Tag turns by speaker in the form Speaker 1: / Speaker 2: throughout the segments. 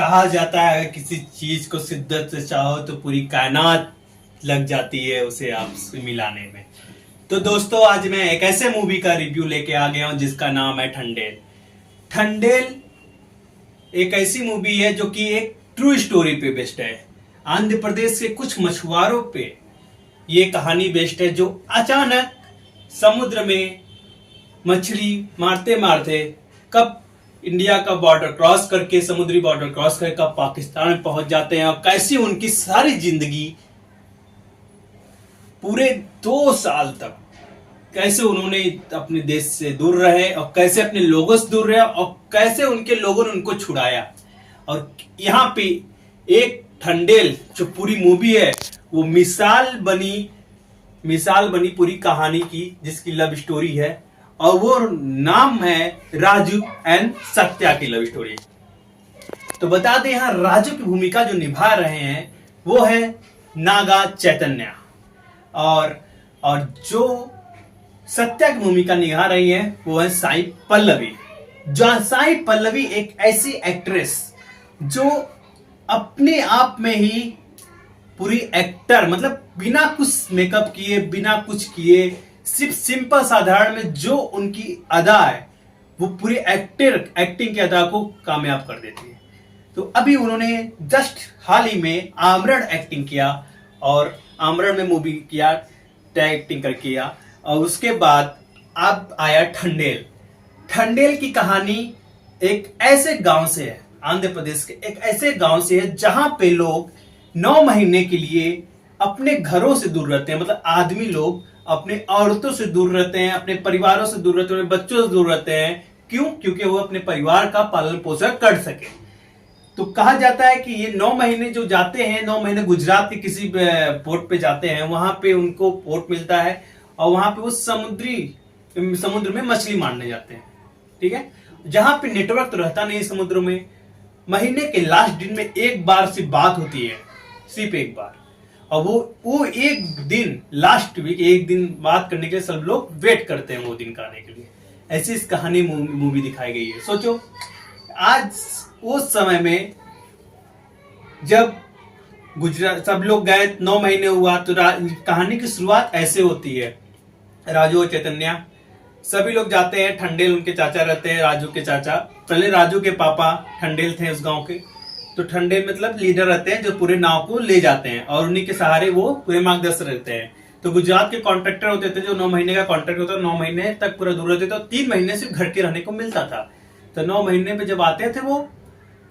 Speaker 1: कहा जाता है अगर किसी चीज को शिद्दत से चाहो तो पूरी कायनात लग जाती है उसे आपसे मिलाने में। तो दोस्तों आज मैं एक ऐसे मूवी का रिव्यू लेके आ गया हूं जिसका नाम है ठंडेल। ठंडेल एक ऐसी मूवी है जो कि एक ट्रू स्टोरी पे बेस्ड है। आंध्र प्रदेश के कुछ मछुआरों पे ये कहानी बेस्ड है जो अचानक समुद्र में मछली मारते मारते कब इंडिया का बॉर्डर क्रॉस करके समुद्री बॉर्डर क्रॉस करके कब पाकिस्तान में पहुंच जाते हैं और कैसे उनकी सारी जिंदगी पूरे 2 साल तक कैसे उन्होंने अपने देश से दूर रहे और कैसे अपने लोगों से दूर रहे और कैसे उनके लोगों ने उनको छुड़ाया। और यहाँ पे एक ठंडेल जो पूरी मूवी है वो मिसाल बनी पूरी कहानी की जिसकी लव स्टोरी है और वो नाम है राजू एंड सत्या की लव स्टोरी। तो बता दें यहाँ राजू की भूमिका जो निभा रहे हैं वो है नागा चैतन्य और जो सत्या की भूमिका निभा रही है वो है साई पल्लवी। जो साई पल्लवी एक ऐसी एक्ट्रेस जो अपने आप में ही पूरी एक्टर मतलब बिना कुछ मेकअप किए बिना कुछ किए सिर्फ सिंपल साधारण में जो उनकी अदा है वो पूरी एक्टिंग की अदा को कामयाब कर देती है। तो अभी उन्होंने जस्ट हाल ही में आमरण एक्टिंग किया और आमरण में मूवी किया एक्टिंग कर किया और उसके बाद अब आया ठंडेल। ठंडेल की कहानी एक ऐसे गांव से है, आंध्र प्रदेश के एक ऐसे गांव से है जहां पे लोग 9 महीने के लिए अपने घरों से दूर रहते हैं। मतलब आदमी लोग अपने औरतों से दूर रहते हैं, अपने परिवारों से दूर रहते हैं, अपने बच्चों से दूर रहते हैं। क्यों? क्योंकि वो अपने परिवार का पालन पोषण कर सके। तो कहा जाता है कि ये 9 महीने जो जाते हैं, 9 महीने गुजरात के किसी पोर्ट पे जाते हैं, वहां पे उनको पोर्ट मिलता है और वहां पे वो समुद्र में मछली मारने जाते हैं। ठीक है, जहां पे नेटवर्क तो रहता नहीं समुद्र में। महीने के लास्ट दिन में एक बार सिर्फ बात होती है, सिर्फ एक बार, और वो एक दिन लास्ट वीक एक दिन बात करने के लिए सब लोग वेट करते हैं वो दिन का आने के लिए। ऐसी इस कहानी मूवी दिखाई गई है। सोचो आज उस समय में जब गुजरात सब लोग गए 9 महीने हुआ तो कहानी की शुरुआत ऐसे होती है। राजू और चैतन्य सभी लोग जाते हैं। ठंडेल उनके चाचा रहते हैं, राजू के चाचा। पहले राजू के पापा ठंडेल थे उस गांव के, तो ठंडेल मतलब लीडर रहते हैं जो पूरे नाव को ले जाते हैं और उन्हीं के सहारे वो पूरे मार्गदर्शक रहते हैं। तो गुजरात के कॉन्ट्रैक्टर होते थे जो 9 महीने का कॉन्ट्रैक्ट होता है, 9 महीने तक पूरा दूर रहते थे और 3 महीने सिर्फ घर के रहने को मिलता था। तो 9 महीने में जब आते थे वो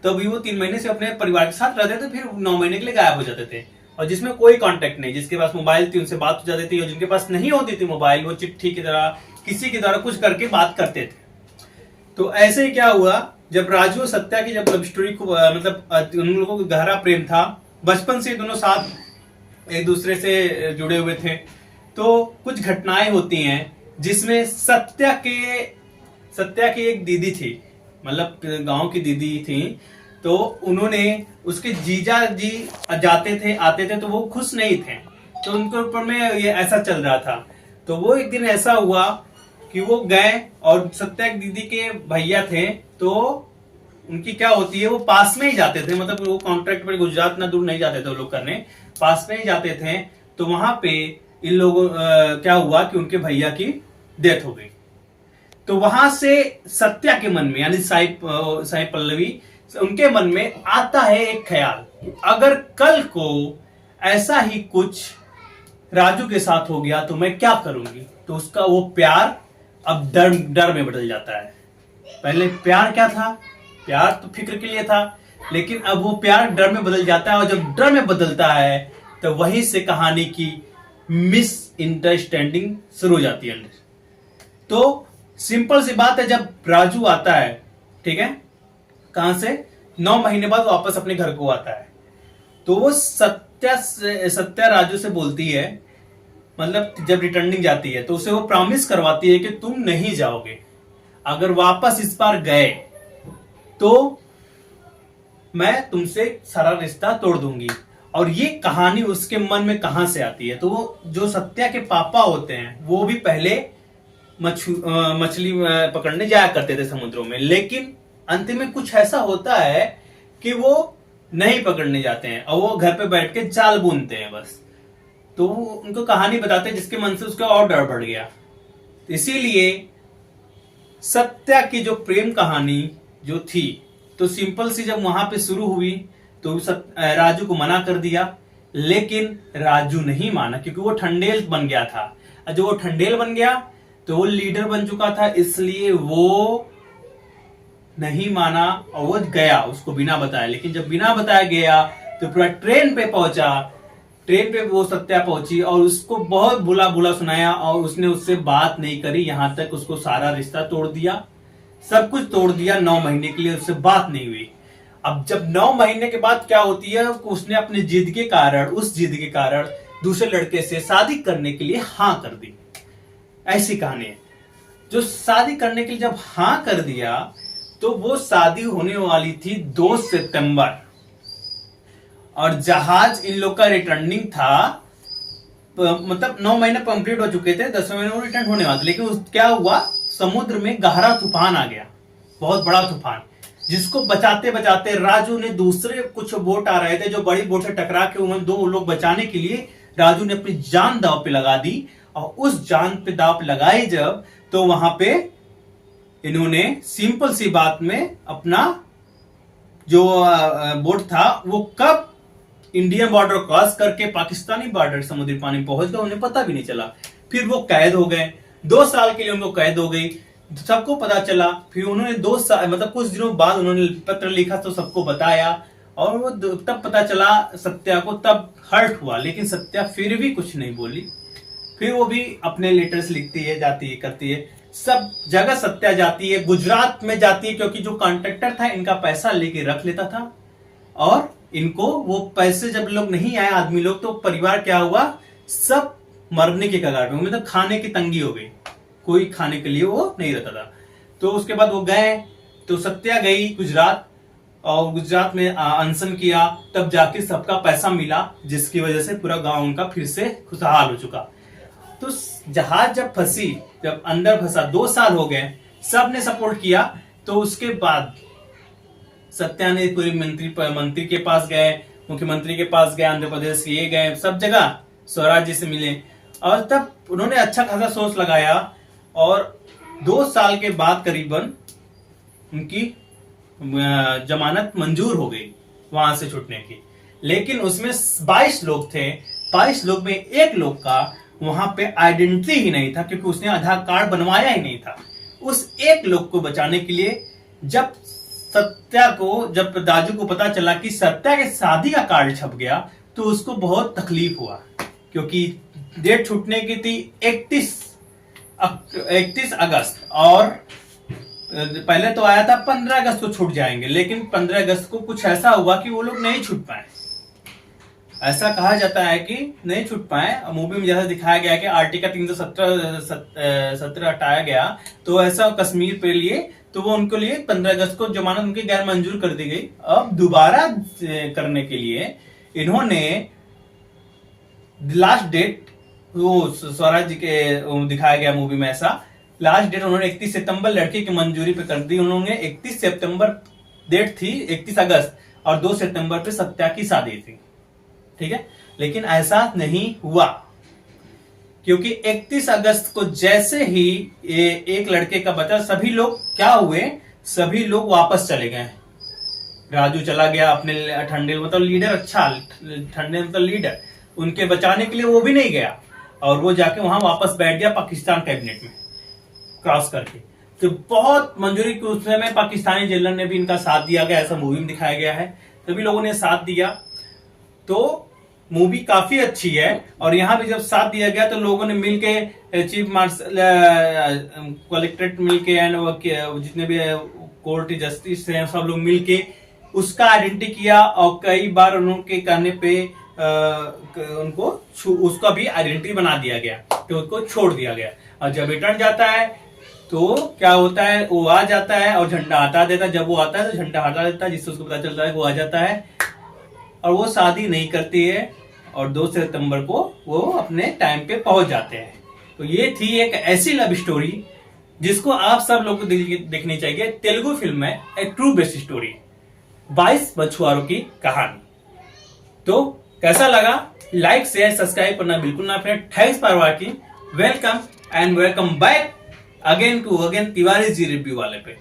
Speaker 1: तभी वो 3 महीने से अपने परिवार के साथ रहते थे, फिर 9 महीने के लिए गायब हो जाते थे। और जिसमें कोई कांटेक्ट नहीं, जिसके पास मोबाइल थी उनसे बात हो जाती थी और जिनके पास नहीं होती थी मोबाइल वो चिट्ठी की तरह किसी की तरह कुछ करके बात करते थे। तो ऐसे ही क्या हुआ जब राजू और सत्या की जब लव स्टोरी को मतलब उन लोगों को गहरा प्रेम था, बचपन से दोनों साथ एक दूसरे से जुड़े हुए थे। तो कुछ घटनाएं होती हैं जिसमें सत्या की एक दीदी थी, मतलब गांव की दीदी थी। तो उन्होंने उसके जीजा जी जाते थे आते थे तो वो खुश नहीं थे, तो उनके ऊपर में ये ऐसा चल रहा था। तो वो एक दिन ऐसा हुआ कि वो गए और सत्या की दीदी के भैया थे, तो उनकी क्या होती है वो पास में ही जाते थे, मतलब वो कॉन्ट्रैक्ट पर गुजरात ना दूर नहीं जाते थे वो लोग करने, पास में ही जाते थे। तो वहां पे इन लोगों क्या हुआ कि उनके भैया की डेथ हो गई। तो वहां से सत्या के मन में यानी साई पल्लवी उनके मन में आता है एक ख्याल, अगर कल को ऐसा ही कुछ राजू के साथ हो गया तो मैं क्या करूंगी। तो उसका वो प्यार अब डर में बदल जाता है। पहले प्यार क्या था, प्यार तो फिक्र के लिए था, लेकिन अब वो प्यार डर में बदल जाता है और जब डर में बदलता है तो वहीं से कहानी की मिसअंडरस्टैंडिंग शुरू हो जाती है। तो सिंपल सी बात है, जब राजू आता है, ठीक है, कहां से 9 महीने बाद वापस अपने घर को आता है, तो वो सत्या राजू से बोलती है, मतलब जब रिटर्निंग जाती है तो उसे वो प्रॉमिस करवाती है कि तुम नहीं जाओगे, अगर वापस इस बार गए तो मैं तुमसे सारा रिश्ता तोड़ दूंगी। और ये कहानी उसके मन में कहां से आती है, तो वो जो सत्या के पापा होते हैं वो भी पहले मछली पकड़ने जाया करते थे समुद्रों में, लेकिन अंत में कुछ ऐसा होता है कि वो नहीं पकड़ने जाते हैं और वो घर पे बैठ के जाल बुनते हैं बस। तो वो उनको कहानी बताते हैं, जिसके मन से उसका और डर बढ़ गया। इसीलिए सत्या की जो प्रेम कहानी जो थी, तो सिंपल सी जब वहां पे शुरू हुई तो राजू को मना कर दिया, लेकिन राजू नहीं माना क्योंकि वो ठंडेल बन गया था। और जो वो ठंडेल बन गया तो वो लीडर बन चुका था, इसलिए वो नहीं माना और वो गया उसको बिना बताए। लेकिन जब बिना बताए गया तो पूरा ट्रेन पे पहुंचा, ट्रेन पे वो सत्या पहुंची और उसको बहुत बुला बुला सुनाया और उसने उससे बात नहीं करी, यहां तक उसको सारा रिश्ता तोड़ दिया, सब कुछ तोड़ दिया। 9 महीने के लिए उससे बात नहीं हुई। अब जब 9 महीने के बाद क्या होती है, उसने अपनी जिद के कारण, उस जिद के कारण दूसरे लड़के से शादी करने के लिए हाँ कर दी। ऐसी कहानी है। जो शादी करने के लिए जब हाँ कर दिया तो वो शादी होने वाली थी 2 सितंबर और जहाज इन लोग का रिटर्निंग था, मतलब 9 महीने कंप्लीट हो चुके थे, 10वें महीने वो रिटर्न होने वाले थे। लेकिन क्या हुआ, समुद्र में गहरा तूफान आ गया, बहुत बड़ा तूफान, जिसको बचाते बचाते राजू ने, दूसरे कुछ बोट आ रहे थे जो बड़ी बोट से टकरा के, उन्हें 2 लोग बचाने के लिए राजू ने अपनी जान दांव पे लगा दी। और उस जान पे दांव पे लगाई जब, तो वहां पे इन्होंने सिंपल सी बात में अपना जो बोट था वो कब इंडियन बॉर्डर क्रॉस करके पाकिस्तानी बॉर्डर समुद्री पानी पहुंच गया, उन्हें पता भी नहीं चला। फिर वो कैद हो गए, 2 साल के लिए उनको कैद हो गई, सबको पता चला। फिर उन्होंने 2 साल, मतलब कुछ दिनों बाद उन्होंने पत्र लिखा तो सबको बताया और वो तब पता चला सत्या को, तब हर्ट हुआ। लेकिन सत्या फिर भी कुछ नहीं बोली। फिर वो भी अपने लेटर्स लिखती है, जाती है, करती है, सब जगह सत्या जाती है। गुजरात में जाती है क्योंकि जो कॉन्ट्रैक्टर था इनका पैसा लेके रख लेता था और इनको वो पैसे जब लोग नहीं आए, आदमी लोग, तो परिवार क्या हुआ, सब मरने के कगार पे, मतलब खाने की तंगी हो गई, कोई खाने के लिए वो नहीं रहता था। तो उसके बाद वो गए, तो सत्या गई गुजरात और गुजरात में अनशन किया, तब जाके सबका पैसा मिला, जिसकी वजह से पूरा गांव उनका फिर से खुशहाल हो चुका। तो जहाज जब फंसी, जब अंदर फंसा, 2 साल हो गए, सब ने सपोर्ट किया। तो उसके बाद सत्या ने पूरी मंत्री के पास गए, मुख्यमंत्री के पास गए, आंध्र प्रदेश ये गए, सब जगह स्वराज जी से मिले और तब उन्होंने अच्छा खासा सोच लगाया और 2 साल के बाद करीबन उनकी जमानत मंजूर हो गई वहां से छूटने की। लेकिन उसमें 22 लोग थे, 22 लोग में एक लोग का वहां पे आइडेंटिटी ही नहीं था क्योंकि उसने आधार कार्ड बनवाया ही नहीं था। उस एक लोग को बचाने के लिए जब राजू को पता चला कि सत्या के शादी का कार्ड छप गया तो उसको बहुत तकलीफ हुआ, क्योंकि डेट छूटने की थी 31 अगस्त और पहले तो आया था 15 अगस्त को छूट जाएंगे, लेकिन 15 अगस्त को कुछ ऐसा हुआ कि वो लोग नहीं छूट पाए। ऐसा कहा जाता है कि नहीं छूट पाए। मूवी में जैसा दिखाया गया कि आर्टिकल 317 हटाया गया, तो ऐसा कश्मीर पे लिए, तो वो उनके लिए 15 अगस्त को जमानत उनकी गैर मंजूर कर दी गई। अब दोबारा करने के लिए इन्होंने लास्ट डेट, वो स्वराज जी के दिखाया गया मूवी में, ऐसा लास्ट डेट उन्होंने 31 सितंबर लड़की की मंजूरी पे कर दी। उन्होंने 31 सितंबर डेट थी, 31 अगस्त और 2 सितंबर पे सत्या की शादी थी, ठीक है। लेकिन ऐसा नहीं हुआ क्योंकि 31 अगस्त को जैसे ही एक लड़के का बचा, सभी लोग क्या हुए, सभी लोग वापस चले गए। राजू चला गया अपने ठंडे, मतलब लीडर, अच्छा ठंडे मतलब लीडर, उनके बचाने के लिए वो भी नहीं गया और वो जाके वहां वापस बैठ गया पाकिस्तान कैबिनेट में क्रॉस करके। तो बहुत मंजूरी के उस समय पाकिस्तानी जेलर ने भी इनका साथ दिया गया, ऐसा मूवी में दिखाया गया है, सभी लोगों ने साथ दिया। तो मूवी काफी अच्छी है और यहाँ भी जब साथ दिया गया तो लोगों ने मिलके, चीफ मार्शल, कलेक्ट्रेट मिलके एंड जितने भी कोर्ट जस्टिस हैं सब लोग मिलके उसका आइडेंटिटी किया और कई बार उनके कहने पे उनको उसका भी आइडेंटिटी बना दिया गया, तो उसको छोड़ दिया गया। और जब रिटर्न जाता है तो क्या होता है, वो आ जाता है और झंडा हटा देता है। जब वो आता है तो झंडा हटा देता है, जिससे उसको पता चलता है वो आ जाता है और वो शादी नहीं करती है और 2 सितंबर को वो अपने टाइम पे पहुंच जाते हैं। तो ये थी एक ऐसी लव स्टोरी जिसको आप सब लोग को देखनी चाहिए। तेलुगु फिल्म है, एक ट्रू बेस्ड स्टोरी। 22 मछुआरों की कहानी। तो कैसा लगा? लाइक शेयर सब्सक्राइब करना बिल्कुल ना भूलें। Thanks for watching. Welcome and welcome back again to again Tiwari ji review वाले पे।